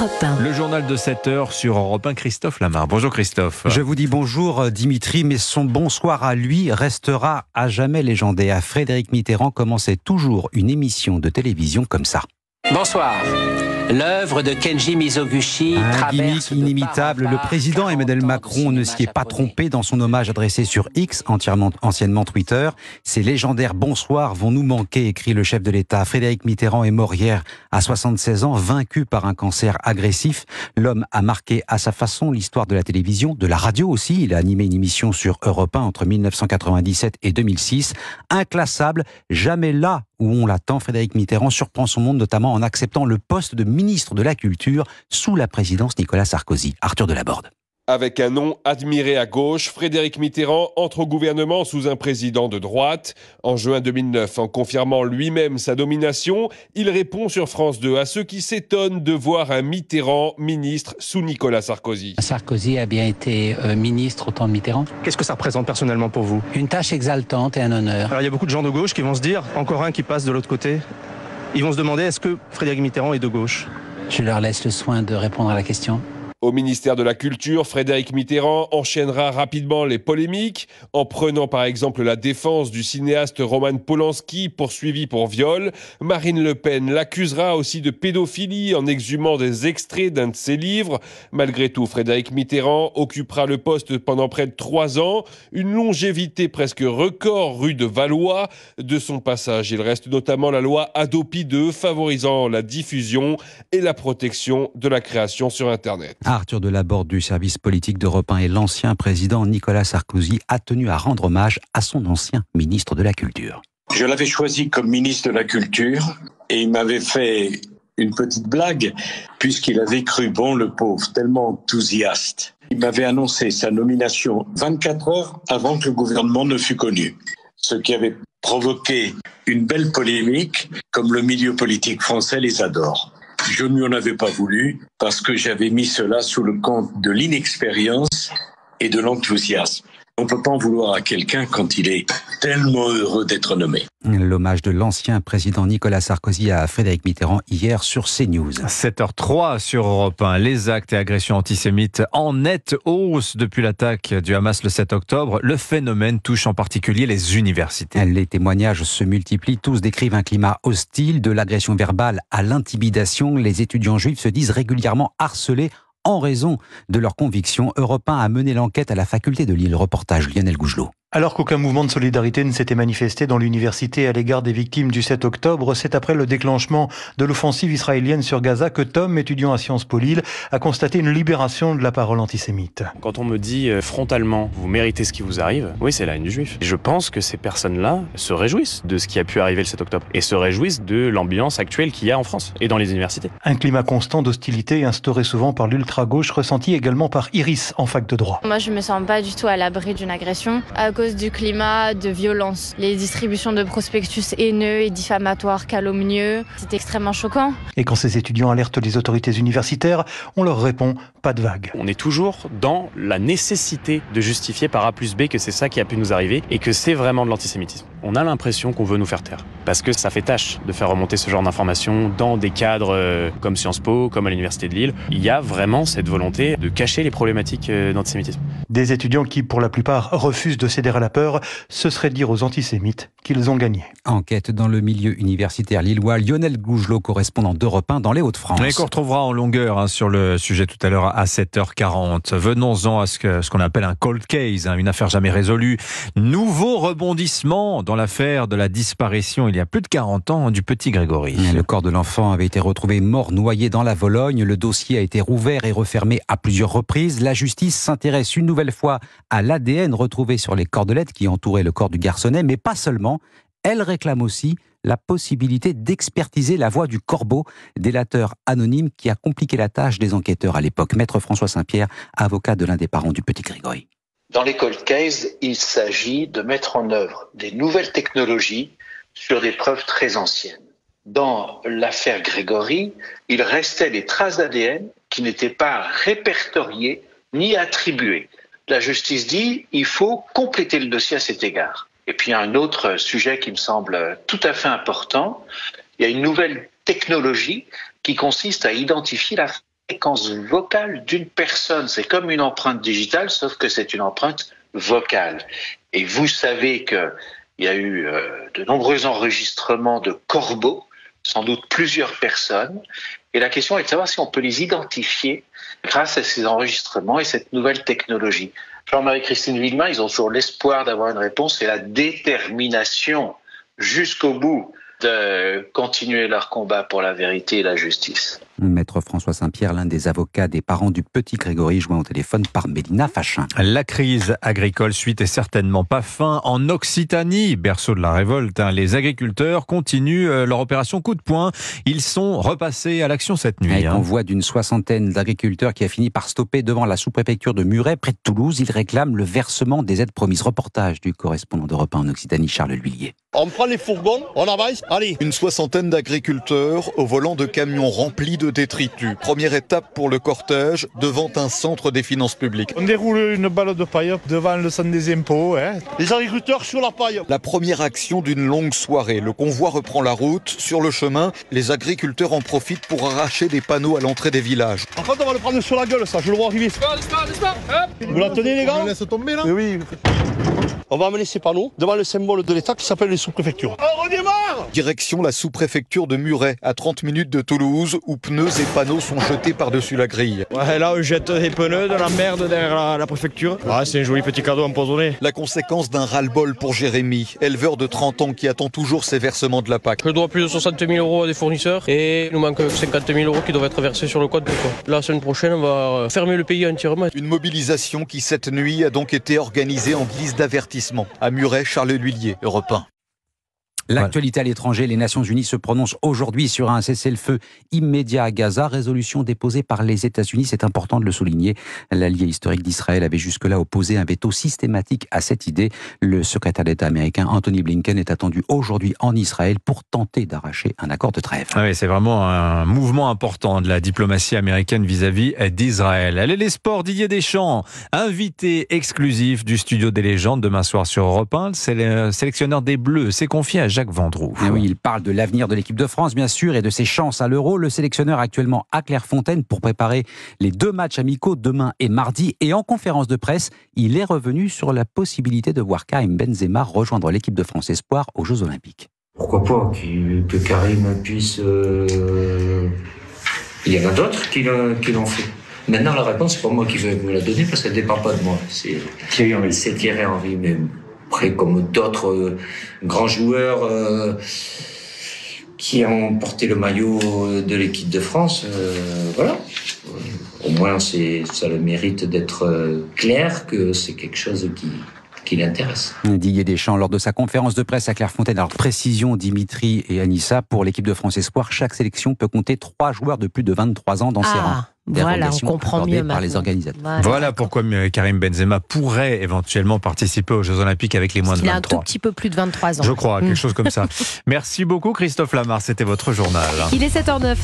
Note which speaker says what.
Speaker 1: Europe 1.
Speaker 2: Le journal de 7h sur Europe 1, Christophe Lamar. Bonjour Christophe.
Speaker 3: Je vous dis bonjour Dimitri, mais son bonsoir à lui restera à jamais légendaire. Frédéric Mitterrand commençait toujours une émission de télévision comme ça.
Speaker 4: Bonsoir. L'œuvre de Kenji Mizoguchi traverse
Speaker 3: gimmick inimitable. Le président Emmanuel Macron ne s'y est pas trompé dans son hommage adressé sur X, anciennement Twitter. Ces légendaires bonsoirs vont nous manquer, écrit le chef de l'État. Frédéric Mitterrand est mort hier à 76 ans, vaincu par un cancer agressif. L'homme a marqué à sa façon l'histoire de la télévision, de la radio aussi. Il a animé une émission sur Europe 1 entre 1997 et 2006. Inclassable, jamais là où on l'attend. Frédéric Mitterrand surprend son monde, notamment en acceptant le poste de ministre de la Culture sous la présidence Nicolas Sarkozy. Arthur Delaborde.
Speaker 5: Avec un nom admiré à gauche, Frédéric Mitterrand entre au gouvernement sous un président de droite. En juin 2009, en confirmant lui-même sa nomination, il répond sur France 2 à ceux qui s'étonnent de voir un Mitterrand ministre sous Nicolas Sarkozy.
Speaker 4: Sarkozy a bien été ministre au temps de Mitterrand.
Speaker 6: Qu'est-ce que ça représente personnellement pour vous?
Speaker 4: Une tâche exaltante et un honneur.
Speaker 6: Alors il y a beaucoup de gens de gauche qui vont se dire, encore un qui passe de l'autre côté. Ils vont se demander, est-ce que Frédéric Mitterrand est de gauche?
Speaker 4: Je leur laisse le soin de répondre à la question.
Speaker 5: Au ministère de la Culture, Frédéric Mitterrand enchaînera rapidement les polémiques, en prenant par exemple la défense du cinéaste Roman Polanski, poursuivi pour viol. Marine Le Pen l'accusera aussi de pédophilie en exhumant des extraits d'un de ses livres. Malgré tout, Frédéric Mitterrand occupera le poste pendant près de 3 ans, une longévité presque record rue de Valois. De son passage, il reste notamment la loi Hadopi 2, favorisant la diffusion et la protection de la création sur Internet.
Speaker 3: Arthur Delaborde du service politique d'Europe 1 et l'ancien président Nicolas Sarkozy a tenu à rendre hommage à son ancien ministre de la Culture.
Speaker 7: Je l'avais choisi comme ministre de la Culture et il m'avait fait une petite blague puisqu'il avait cru bon le pauvre, tellement enthousiaste. Il m'avait annoncé sa nomination 24 heures avant que le gouvernement ne fût connu, ce qui avait provoqué une belle polémique comme le milieu politique français les adore. Je ne lui en avais pas voulu parce que j'avais mis cela sous le compte de l'inexpérience et de l'enthousiasme. On ne peut pas en vouloir à quelqu'un quand il est tellement heureux d'être nommé.
Speaker 3: L'hommage de l'ancien président Nicolas Sarkozy à Frédéric Mitterrand hier sur CNews.
Speaker 2: 7h03 sur Europe 1. Les actes et agressions antisémites en nette hausse depuis l'attaque du Hamas le 7 octobre. Le phénomène touche en particulier les universités.
Speaker 3: Les témoignages se multiplient. Tous décrivent un climat hostile, de l'agression verbale à l'intimidation. Les étudiants juifs se disent régulièrement harcelés en raison de leurs convictions. Europe 1 a mené l'enquête à la faculté de Lille. Reportage Lionel Gougelot.
Speaker 8: Alors qu'aucun mouvement de solidarité ne s'était manifesté dans l'université à l'égard des victimes du 7 octobre, c'est après le déclenchement de l'offensive israélienne sur Gaza que Tom, étudiant à Sciences Po Lille, a constaté une libération de la parole antisémite.
Speaker 9: Quand on me dit frontalement, vous méritez ce qui vous arrive, oui, c'est la haine du juif. Et je pense que ces personnes-là se réjouissent de ce qui a pu arriver le 7 octobre et se réjouissent de l'ambiance actuelle qu'il y a en France et dans les universités.
Speaker 8: Un climat constant d'hostilité instauré souvent par l'ultra-gauche, ressenti également par Iris en fac de droit.
Speaker 10: Moi, je me sens pas du tout à l'abri d'une agression à cause du climat de violence. Les distributions de prospectus haineux et diffamatoires, calomnieux, c'est extrêmement choquant.
Speaker 8: Et quand ces étudiants alertent les autorités universitaires, on leur répond pas de vague.
Speaker 9: On est toujours dans la nécessité de justifier par A plus B que c'est ça qui a pu nous arriver et que c'est vraiment de l'antisémitisme. On a l'impression qu'on veut nous faire taire. Parce que ça fait tâche de faire remonter ce genre d'informations dans des cadres comme Sciences Po, comme à l'Université de Lille. Il y a vraiment cette volonté de cacher les problématiques d'antisémitisme.
Speaker 8: Des étudiants qui, pour la plupart, refusent de céder à la peur, ce serait dire aux antisémites qu'ils ont gagné.
Speaker 3: Enquête dans le milieu universitaire lillois. Lionel Gougelot, correspondant d'Europe 1 dans les Hauts-de-France.
Speaker 2: Et qu'on retrouvera en longueur sur le sujet tout à l'heure à 7h40. Venons-en à ce qu'on appelle un cold case, une affaire jamais résolue. Nouveau rebondissement dans l'affaire de la disparition il y a plus de 40 ans du petit Grégory.
Speaker 3: Le corps de l'enfant avait été retrouvé mort noyé dans la Vologne. Le dossier a été rouvert et refermé à plusieurs reprises. La justice s'intéresse une nouvelle fois à l'ADN retrouvé sur les cordelettes qui entouraient le corps du garçonnet, mais pas seulement. Elle réclame aussi la possibilité d'expertiser la voix du corbeau, délateur anonyme qui a compliqué la tâche des enquêteurs à l'époque. Maître François Saint-Pierre, avocat de l'un des parents du petit Grégory.
Speaker 11: Dans les cold cases, il s'agit de mettre en œuvre des nouvelles technologies sur des preuves très anciennes. Dans l'affaire Grégory, il restait des traces d'ADN qui n'étaient pas répertoriées ni attribuées. La justice dit il faut compléter le dossier à cet égard. Et puis il y a un autre sujet qui me semble tout à fait important. Il y a une nouvelle technologie qui consiste à identifier la fréquence vocale d'une personne. C'est comme une empreinte digitale, sauf que c'est une empreinte vocale. Et vous savez qu'il y a eu de nombreux enregistrements de corbeaux, sans doute plusieurs personnes. Et la question est de savoir si on peut les identifier grâce à ces enregistrements et cette nouvelle technologie. Jean-Marie Christine Villemain, ils ont toujours l'espoir d'avoir une réponse et la détermination jusqu'au bout de continuer leur combat pour la vérité et la justice.
Speaker 3: Maître François Saint-Pierre, l'un des avocats des parents du petit Grégory, joint au téléphone par Mélina Fachin.
Speaker 2: La crise agricole suite est certainement pas fin en Occitanie, berceau de la révolte. Les agriculteurs continuent leur opération coup de poing. Ils sont repassés à l'action cette nuit.
Speaker 3: On voit d'une soixantaine d'agriculteurs qui a fini par stopper devant la sous-préfecture de Muret, près de Toulouse. Ils réclament le versement des aides promises. Reportage du correspondant d'Europe 1 en Occitanie, Charles L'Huillier.
Speaker 1: On prend les fourgons, on avance, allez.
Speaker 12: Une soixantaine d'agriculteurs au volant de camions remplis de détritus. Première étape pour le cortège devant un centre des finances publiques.
Speaker 1: On déroule une balle de paille devant le centre des impôts. Les agriculteurs sur la paille.
Speaker 12: La première action d'une longue soirée. Le convoi reprend la route. Sur le chemin, les agriculteurs en profitent pour arracher des panneaux à l'entrée des villages.
Speaker 1: En fait, on va le prendre sur la gueule, ça. Je le vois arriver. Vous la tenez, les gars?
Speaker 12: On laisse tomber, là?
Speaker 1: Oui. On va amener ces panneaux devant le symbole de l'État qui s'appelle les sous-préfectures. On redémarre!
Speaker 12: Direction la sous-préfecture de Muret, à 30 minutes de Toulouse, où pneus et panneaux sont jetés par-dessus la grille.
Speaker 1: Ouais, là, on jette des pneus, de la merde derrière la préfecture. Ouais, c'est un joli petit cadeau empoisonné.
Speaker 12: La conséquence d'un ras-le-bol pour Jérémy, éleveur de 30 ans qui attend toujours ses versements de la PAC.
Speaker 13: Je dois plus de 60 000 € à des fournisseurs et il nous manque 50 000 € qui doivent être versés sur le compte. La semaine prochaine, on va fermer le pays entièrement.
Speaker 12: Une mobilisation qui, cette nuit, a donc été organisée en guise d'avertissement. À Muret, Charles L'Huillier, Europe 1.
Speaker 3: L'actualité à l'étranger, les Nations Unies se prononcent aujourd'hui sur un cessez-le-feu immédiat à Gaza, résolution déposée par les États-Unis, c'est important de le souligner. L'allié historique d'Israël avait jusque-là opposé un veto systématique à cette idée. Le secrétaire d'État américain Anthony Blinken est attendu aujourd'hui en Israël pour tenter d'arracher un accord de trêve.
Speaker 2: Oui, c'est vraiment un mouvement important de la diplomatie américaine vis-à-vis d'Israël. Allez, les sports, Didier Deschamps, invité exclusif du Studio des légendes demain soir sur Europe 1. C'est le sélectionneur des Bleus, s'est confié à Jacques Vendroux.
Speaker 3: Oui, il parle de l'avenir de l'équipe de France, bien sûr, et de ses chances à l'Euro. Le sélectionneur actuellement à Clairefontaine pour préparer les 2 matchs amicaux demain et mardi. Et en conférence de presse, il est revenu sur la possibilité de voir Karim Benzema rejoindre l'équipe de France Espoir aux Jeux Olympiques.
Speaker 14: Pourquoi pas que Karim puisse... Il y en a d'autres qui l'ont fait. Maintenant, la réponse, c'est pas moi qui vais vous la donner parce qu'elle ne dépend pas de moi. C'est Thierry Henry. C'est Thierry Henry, mais... Après, comme d'autres grands joueurs qui ont porté le maillot de l'équipe de France, voilà. Au moins, ça a le mérite d'être clair que c'est quelque chose qui l'intéresse.
Speaker 3: Didier Deschamps, lors de sa conférence de presse à Clairefontaine, alors précision Dimitri et Anissa, pour l'équipe de France Espoir, chaque sélection peut compter 3 joueurs de plus de 23 ans dans ses rangs.
Speaker 15: Voilà, on comprend mieux
Speaker 3: par les organisateurs.
Speaker 2: Voilà pourquoi Karim Benzema pourrait éventuellement participer aux Jeux Olympiques avec les moins de 23.
Speaker 15: Il a un tout petit peu plus de 23 ans.
Speaker 2: Je crois, quelque chose comme ça. Merci beaucoup Christophe Lamar, c'était votre journal.
Speaker 15: Il est 7h09.